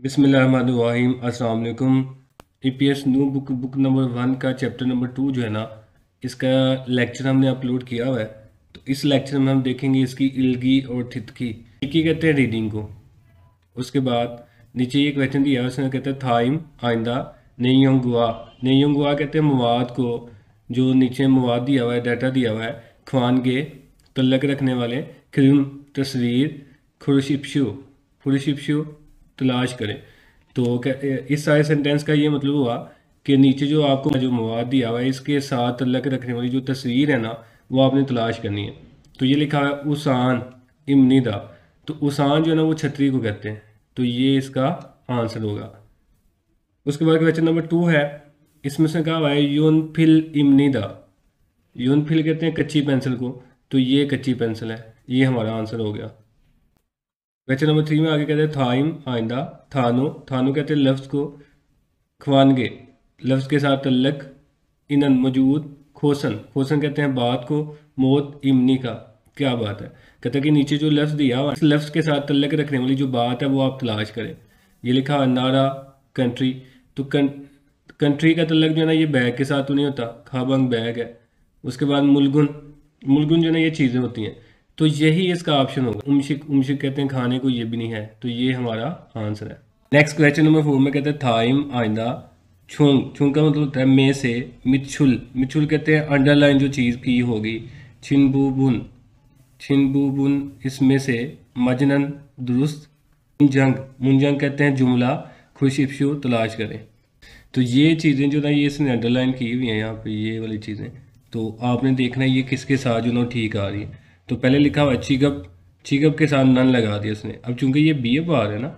बिस्मिल्लाहिर्रहमानिर्रहीम। अस्सलाम वालेकुम। ईपीएस न्यू बुक नंबर 1 का चैप्टर नंबर 2 जो है ना, इसका लेक्चर हमने अपलोड किया हुआ है। तो इस लेक्चर में हम देखेंगे इसकी इल्गी और थितकी। इल्गी कहते हैं रीडिंग को। उसके बाद नीचे ये क्वेश्चन दिया है, उसमें कहते हैं थाइम आइंदा नेयोंगुआ। नेयोंगुआ कहते हैं मवाद को, जो नीचे मवाद दिया हुआ है, डाटा दिया हुआ है। ख्वानगे तल्लक रखने वाले, क्रिम तस्वीर, खुरशिप्शु खुरशिप्शु तलाश करें। तो इस सारे सेंटेंस का ये मतलब हुआ कि नीचे जो आपको जो मवाद दिया हुआ है, इसके साथ तल्लक रखने वाली जो तस्वीर है ना, वो आपने तलाश करनी है। तो ये लिखा है उसान इमनिदा। तो उसान जो है ना, वो छतरी को कहते हैं। तो ये इसका आंसर होगा। उसके बाद क्वेश्चन नंबर 2 है, इसमें से कहा हुआ है यूनफिल इमनिदा। यूनफिल कहते हैं कच्ची पेंसिल को। तो ये कच्ची पेंसिल है, ये हमारा आंसर हो गया। क्वेश्चन नंबर 3 में आगे कहते हैं थाइम आइंदा थानो। थानो कहते हैं लफ्ज़ को। ख्वानगे लफ्ज़ के साथ तल्लक। इनन मौजूद। खोसन खोसन कहते हैं बात को। मौत इमनी का क्या बात है। कहते हैं कि नीचे जो लफ्ज़ दिया हुआ है, इस लफ्ज़ के साथ तल्लक रखने वाली जो बात है वो आप तलाश करें। ये लिखा है नारा कंट्री। तो कंट्री का तल्लक जो है ना, ये बैग के साथ तो नहीं होता, खाबंग बैग है। उसके बाद मुलगुन, मुलगुन जो है ना, ये चीज़ें होती हैं। तो यही इसका ऑप्शन होगा। उमशिक उमशिक कहते हैं खाने को, ये भी नहीं है। तो ये हमारा आंसर है। नेक्स्ट क्वेश्चन नंबर 4 में कहते हैं थाइम आइंदा छुंग। छुंग का मतलब होता है में से। मिच्छुल मिच्छुल कहते हैं अंडरलाइन जो चीज़ की होगी। छिनबुबुन छिनबुबुन इसमें से। मजनन दुरुस्त। मुंजंग मुंजंग कहते हैं जुमला। खुशिप्शु तलाश करें। तो ये चीज़ें जो ना, ये इसने अंडरलाइन की हुई हैं यहाँ पे, ये वाली चीज़ें। तो आपने देखना है ये किसके साथ जो ना ठीक आ रही है। तो पहले लिखा हुआ है चिगप। चिगप के साथ नन लगा दिया उसने। अब चूंकि ये बी एफ आ रहा है ना,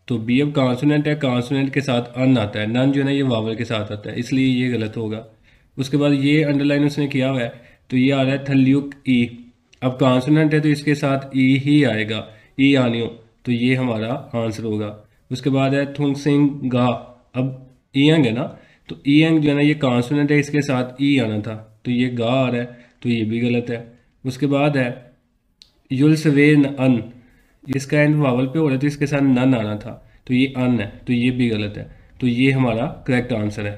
तो बी एफ कॉन्सोनेंट है, कॉन्सोनेंट के साथ अन आता है। नन जो है ना, ये वावल के साथ आता है, इसलिए ये गलत होगा। उसके बाद ये अंडरलाइन उसने किया हुआ है, तो ये आ रहा है थल्युक ई। अब कॉन्सोनेंट है तो इसके साथ ई ही आएगा, ई आनियो। तो ये हमारा आंसर होगा। उसके बाद है थुंग सिंग गा। अब ईयंग है ना, तो ईयंग जो है ना, ये कॉन्सोनेंट है, इसके साथ ई आना था। तो ये गा आ रहा है, तो ये भी गलत है। उसके बाद है युलसवेन अन। इसका एंड वावल पे हो रहा है, तो इसके साथ नन आना था। तो ये अन है, तो ये भी गलत है। तो ये हमारा करेक्ट आंसर है।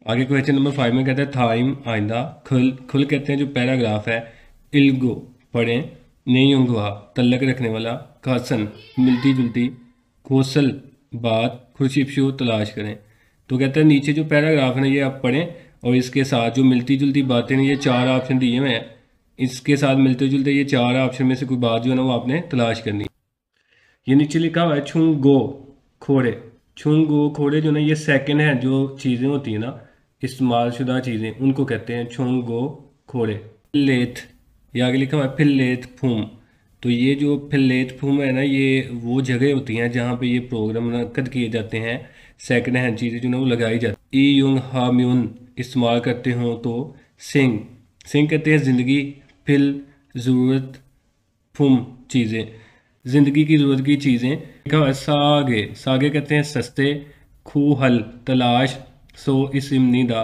आगे क्वेश्चन नंबर 5 में कहते हैं थाइम आइंदा खुल। खुल कहते हैं जो पैराग्राफ है। इल्गो पढ़ें। नेयुंगवा तल्लक रखने वाला। कासन मिलती जुलती। कौशल बात। खुशिप्शु तलाश करें। तो कहते हैं नीचे जो पैराग्राफ है ना, ये आप पढ़ें, और इसके साथ जो मिलती जुलती बातें हैं, ये 4 ऑप्शन दिए हुए हैं। इसके साथ मिलते जुलते ये 4 ऑप्शन में से कोई बात जो है ना, वो आपने तलाश करनी है। ये नीचे लिखा हुआ है छुंग गो खोड़े। छुंग गो खोड़े जो ना, ये सेकंड हैंड जो चीज़ें होती हैं ना, इस्तेमाल शुदा चीज़ें, उनको कहते हैं छुंग गो खोड़े। लेथ, ये आगे लिखा हुआ है फिल्लेथ फूम। तो ये जो फिल्लेथ फूम है ना, ये वो जगह होती हैं जहाँ पे ये प्रोग्राम नकद किए जाते हैं। सेकंड हैंड चीज़ें जो ना, वो लगाई जाती। ई युंग हा म्यून इस्तेमाल करते हो तो। सिंग सिंग कहते हैं ज़िंदगी। फिल ज़रूरत। फुम चीज़ें, ज़िंदगी की ज़रूरत की चीज़ें। लिखा हुआ है सागे। सागे कहते हैं सस्ते। खू हल तलाश। सो इस इमनीदा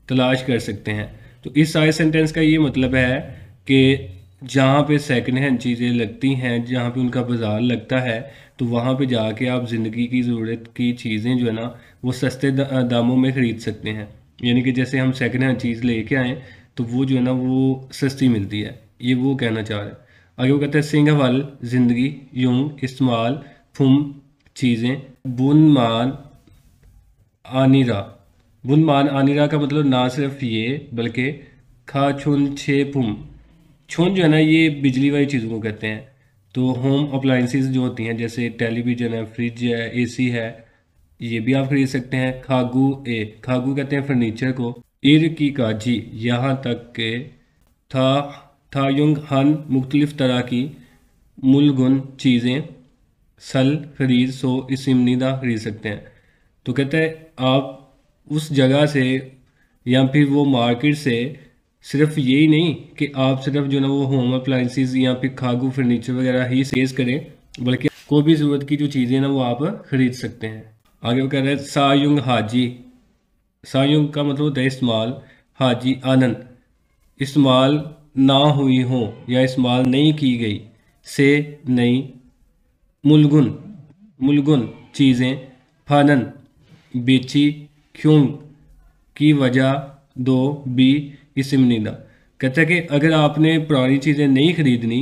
तलाश कर सकते हैं। तो इस सारे सेंटेंस का ये मतलब है कि जहाँ पे सेकंड हैंड चीज़ें लगती हैं, जहाँ पे उनका बाज़ार लगता है, तो वहाँ पे जाके आप ज़िंदगी की ज़रूरत की चीज़ें जो है ना, वो सस्ते दामों में ख़रीद सकते हैं। यानी कि जैसे हम सेकंड हैंड चीज़ लेके आएँ, तो वो जो है ना, वो सस्ती मिलती है। ये वो कहना चाह रहे हैं। आगे वो कहते हैं सिंह हवल जिंदगी। युंग इस्तेमाल। फुम चीज़ें। बुनमान आनिरा। बुनमान आनिरा का मतलब ना सिर्फ ये, बल्कि खा छुन छे फुम। छुन जो है ना, ये बिजली वाली चीज़ों को कहते हैं। तो होम अप्लाइंसेस जो होती हैं, जैसे टेलीविज़न है, फ्रिज है, एसी है, ये भी आप खरीद सकते हैं। खागू ए खागू कहते हैं फर्नीचर को। इर की काजी यहाँ तक के। था थायुंग हन मुख्तलिफ तरह की। मुलगुन चीज़ें। सल खरीद। सो इस इमनीदा खरीद सकते हैं। तो कहते हैं आप उस जगह से, या फिर वो मार्केट से, सिर्फ यही नहीं कि आप सिर्फ जो ना, वो होम अप्लाइंसेस या फिर खागू फर्नीचर वगैरह ही सेज करें, बल्कि कोई भी ज़रूरत की जो चीज़ें ना, वो आप खरीद सकते हैं। आगे वो कह रहे हैं सायुंग हाजी। सायुंग का मतलब होता है इस्तेमाल। हाजी आनंद इस्तेमाल ना हुई हो या इस्तेमाल नहीं की गई। से नहीं मुलगुन मुलगुन चीज़ें, फानन बेची, क्यों की वजह, दो, बी इसम निदा। कहता है कि अगर आपने पुरानी चीज़ें नहीं खरीदनी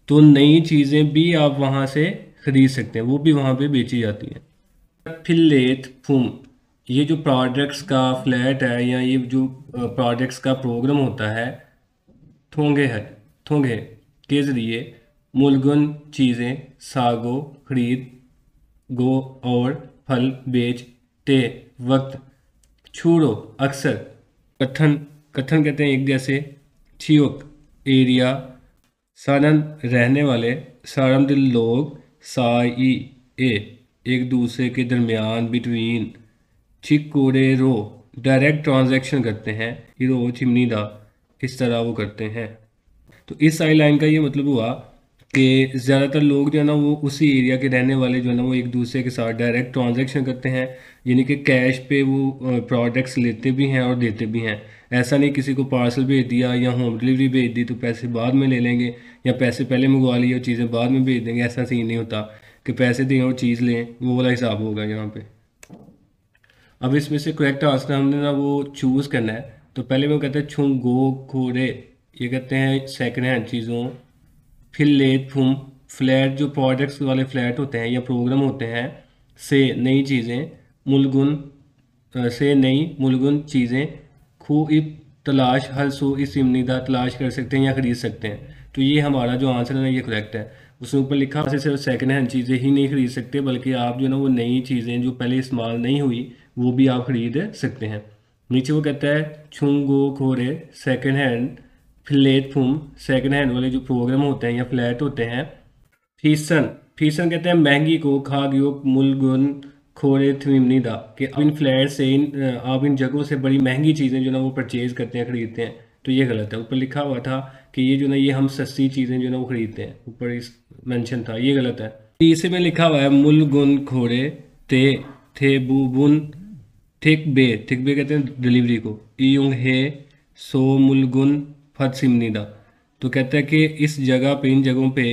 तो नई चीज़ें भी आप वहाँ से खरीद सकते हैं, वो भी वहाँ पे बेची जाती हैं। फिलेट फूम, ये जो प्रोडक्ट्स का फ्लैट है या ये जो प्रोडक्ट्स का प्रोग्राम होता है, थोंगे है थोंगे के ज़रिए मुलगुन चीज़ें, सागो खरीद, गो और फल बेच, ते वक्त, छूड़ो अक्सर, कथन कथन कहते हैं एक जैसे, छियोक एरिया, सानन रहने वाले, सारमदिल लोग, साई ए एक दूसरे के दरमियान बिटवीन, चिकोड़े रो डायरेक्ट ट्रांजैक्शन करते हैं, इरो चिमनी दा इस तरह वो करते हैं। तो इस साइड लाइन का ये मतलब हुआ कि ज़्यादातर लोग जो है ना वो उसी एरिया के रहने वाले जो है ना वो एक दूसरे के साथ डायरेक्ट ट्रांजैक्शन करते हैं, यानी कि कैश पे वो प्रोडक्ट्स लेते भी हैं और देते भी हैं। ऐसा नहीं किसी को पार्सल भेज दिया या होम डिलीवरी भेज दी तो पैसे बाद में ले लेंगे, या पैसे पहले मंगवा लिए और चीज़ें बाद में भेज देंगे। ऐसा सीन नहीं होता कि पैसे दें और चीज़ लें, वो वाला हिसाब होगा यहाँ पे। अब इसमें से करेक्ट आंसर हमने ना वो चूज़ करना है। तो पहले वो कहते हैं छुंग गो खोरे, ये कहते हैं सेकंड हैंड चीज़ों। फिर लेट फुम, फ्लैट जो प्रोडक्ट्स वाले फ्लैट होते हैं या प्रोग्राम होते हैं, से नई चीज़ें, मुलगुन से नई मुलगुन चीज़ें, खू इब तलाश हल सो इस इमनीदा तलाश कर सकते हैं या खरीद सकते हैं। तो ये हमारा जो आंसर है ना ये करेक्ट है। उसमें ऊपर लिखा है सिर्फ सेकंड हैंड चीज़ें ही नहीं खरीद सकते बल्कि आप जो है ना वो नई चीज़ें जो पहले इस्तेमाल नहीं हुई वो भी आप खरीद सकते हैं। नीचे वो कहता है छुंगो खोरे second hand platform, second hand वाले जो प्रोग्राम होते हैं या फ्लैट होते हैं। फीसन, फीसन कहते हैं महंगी को, खाग्योग मुलगुन खोरे थमीमनीदा, कि आप इन फ्लैट से आप इन जगहों से बड़ी महंगी चीज़ें जो ना वो परचेज करते हैं खरीदते हैं। तो ये गलत है। ऊपर लिखा हुआ था कि ये जो ना ये हम सस्ती चीज़ें जो ना वो खरीदते हैं, ऊपर इस मेंशन था, ये गलत है। तीसरे में लिखा हुआ है मुलगुन खोरे ते थे बुबुन थिक बे कहते हैं डिलीवरी को, ईयुंग हे सो मुलगुन फत सिमनीदा। तो कहता है कि इस जगह पे इन जगहों पे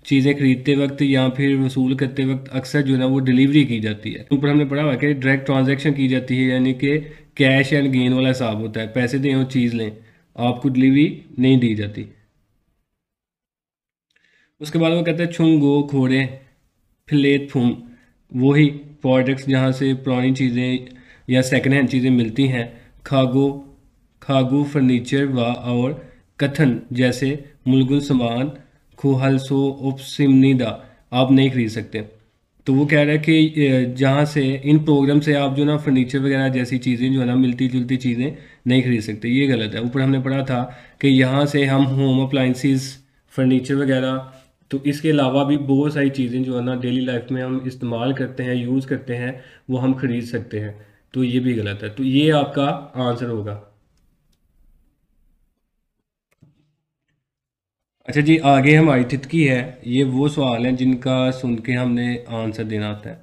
चीज़ें खरीदते वक्त या फिर वसूल करते वक्त अक्सर जो है ना वो डिलीवरी की जाती है। ऊपर हमने पढ़ा हुआ है कि डायरेक्ट ट्रांजैक्शन की जाती है, यानी कि कैश एंड गेन वाला हिसाब होता है, पैसे दें और चीज़ लें, आपको डिलीवरी नहीं दी जाती। उसके बाद वो कहते हैं छुंगो खोड़े प्लेटफॉर्म, वही प्रोडक्ट्स जहाँ से पुरानी चीज़ें या सेकंड हैंड चीज़ें मिलती हैं। खागो खागू फर्नीचर व और कथन जैसे मुलगुल सामान, खुहलसो उपसिमनीदा आप नहीं खरीद सकते। तो वो कह रहा है कि जहाँ से इन प्रोग्राम से आप जो ना फर्नीचर वगैरह जैसी चीज़ें जो है ना मिलती जुलती चीज़ें नहीं खरीद सकते, ये गलत है। ऊपर हमने पढ़ा था कि यहाँ से हम होम अप्लाइंसिस फर्नीचर वगैरह, तो इसके अलावा भी बहुत सारी चीज़ें जो है ना डेली लाइफ में हम इस्तेमाल करते हैं, यूज़ करते हैं, वो हम खरीद सकते हैं। तो ये भी गलत है। तो ये आपका आंसर होगा। अच्छा जी, आगे हमारी तितकी है। ये वो सवाल हैं जिनका सुन के हमने आंसर देना होता है।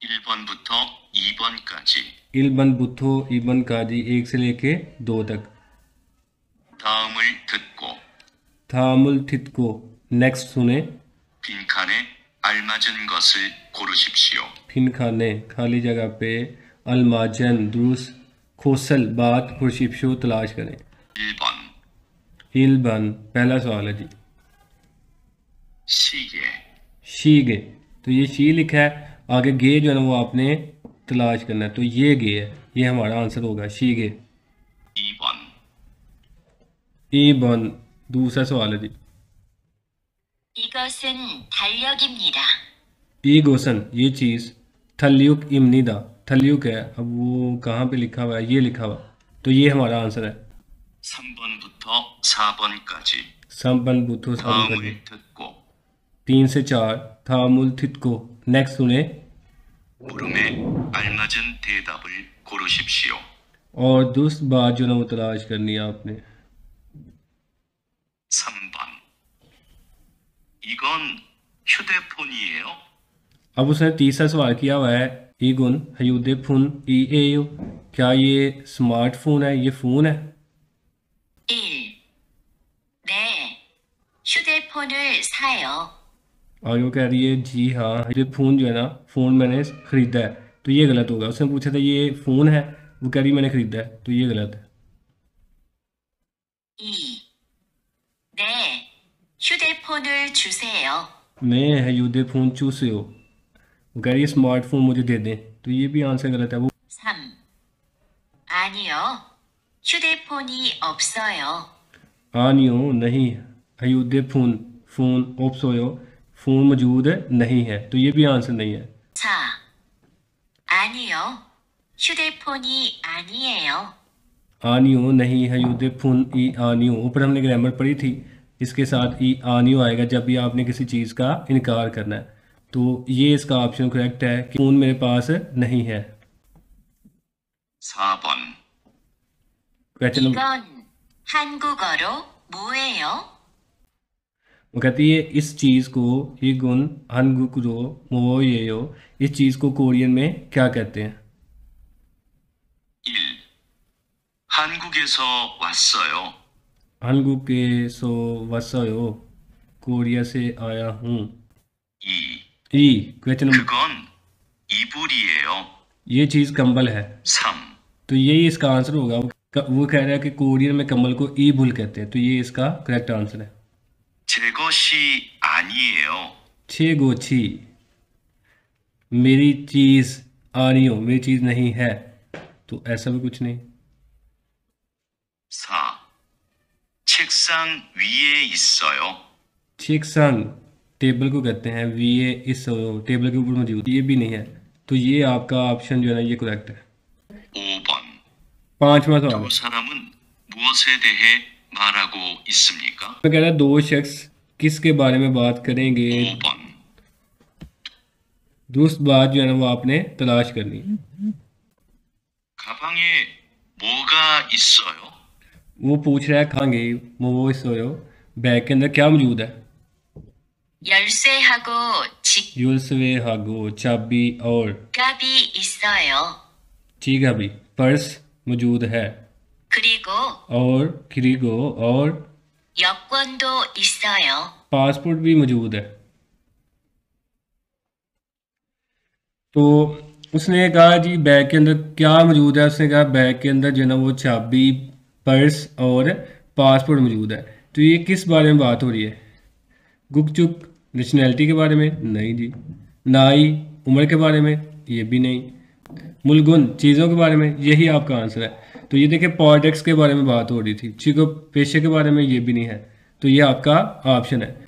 1번부터 2번까지. इलबन बुथो इबन काजी, एक से लेके दो तक। 다음을 듣고 थामुल थित को, नेक्स्ट सुने। 빈칸에 알맞은 것을 고르십시오. फिन खाने खाली जगह पे, अलमाजन दुरुस्त, खोसल बात, खुर्शिपशो तलाश करें। 1번 इलबन पहला सवाल है जी। 시계, शी गे, तो ये शी लिखा है, आगे गे जो है ना वो आपने तलाश करना है, तो ये गे है, ये हमारा आंसर होगा शी गे। 2번 ई बन दूसरा सवाल है जी। 이것은 달력입니다. ई गोसन ये चीज़, थल्युक इमनीदा, थल्युक है, अब वो कहाँ पे लिखा हुआ है, ये लिखा हुआ, तो ये हमारा आंसर है। 3번부터 4번까지. संपन बुथो साबुन कर 다음을 듣고 3 से 4, थामुल थित को, नेक्स्ट सुने। 물음에 알맞은 대답을 고르십시오. और दुरुस्त बात जो ना वो तलाश करनी है आपने। 3번 이건 휴대폰이에요? अब उसने तीसरा सवाल किया हुआ है, ई गुन हयूदे फुन ई ए यू, क्या ये स्मार्टफोन है, ये फ़ोन है। 1. 네, 휴대폰을 사요. आगे वो कह रही है जी हाँ ये फ़ोन जो है ना फ़ोन मैंने ख़रीदा है, तो ये गलत होगा। उसने पूछा था ये फ़ोन है, वो कह रही मैंने ख़रीदा है, तो ये गलत है। 2. 네, 휴대폰을 주세요. मैं है यूदे फ़ोन चूसे हो, वो कह रही है स्मार्टफोन मुझे दे दें, तो ये भी आंसर गलत है। वो 3. 아니요, 휴대폰이 없어요. आनियो नहीं, अयुदे फ़ोन फ़ोन ओप्सोयो फ़ोन मौजूद नहीं है, तो ये भी आंसर नहीं है। 4. 아니요, 휴대폰이 아니에요. आनियो नहीं है यूदे फ़ोन ई आनियो, ऊपर हमने ग्रामर पढ़ी थी, इसके साथ ई आनियो आएगा जब भी आपने किसी चीज़ का इनकार करना है। तो ये इसका ऑप्शन करेक्ट है कि फ़ोन मेरे पास नहीं है। 4번. Question number, 이건 한국어로 뭐예요? वो कहती है इस चीज़ को ये गुण हनगुकुरो मोयोयो, इस चीज़ को कोरियन में क्या कहते हैं? 1. 한국에서 왔어요. हनगुके सो वसयो, कोरिया से आया हूँ। 2. ई क्वेश्चन नंबर, 그건 이불이에요. ये चीज़ कंबल है, 3. तो यही इसका आंसर होगा। वो कह रहा है कि कोरियन में कंबल को ई बुल कहते हैं, तो ये इसका करेक्ट आंसर है। 제 것이 아니에요. छे गोछी, मेरी चीज़ आनियो, मेरी चीज़ नहीं है, तो ऐसा भी कुछ नहीं। 4. 책상 위에 있어요. चेक संग टेबल को कहते हैं, वी ए इस टेबल के ऊपर मौजूद, ये भी नहीं है, तो ये आपका ऑप्शन जो है ना ये करेक्ट है। 5번. पांचवा सवाल 두 사람은 무엇에 대해 말하고 있습니까? मैं कह रहा है दो शख्स किसके बारे में बात करेंगे। 5번. दुरुस्त बात जो है ना वो आपने तलाश करनी। 가방에 뭐가 있어요? वो पूछ रहा है खांगे वो सोयो, बैग के अंदर क्या मौजूद है? 열쇠하고 यूल्सवे हागो चाबी और 지갑이 있어요. ठीक है भाई, पर्स मौजूद है, 그리고 और किरीगो और 여권도 있어요. पासपोर्ट भी मौजूद है। तो उसने कहा जी बैग के अंदर क्या मौजूद है, उसने कहा बैग के अंदर जो है ना वो चाबी, पर्स और पासपोर्ट मौजूद है। तो ये किस बारे में बात हो रही है? गुपचुप नेशनैलिटी के बारे में? नहीं जी। नाई उम्र के बारे में? ये भी नहीं। मुलगुन चीज़ों के बारे में? यही आपका आंसर है। तो ये देखिए पॉलिटिक्स के बारे में बात हो रही थी, चिको पेशे के बारे में? ये भी नहीं है, तो ये आपका ऑप्शन है।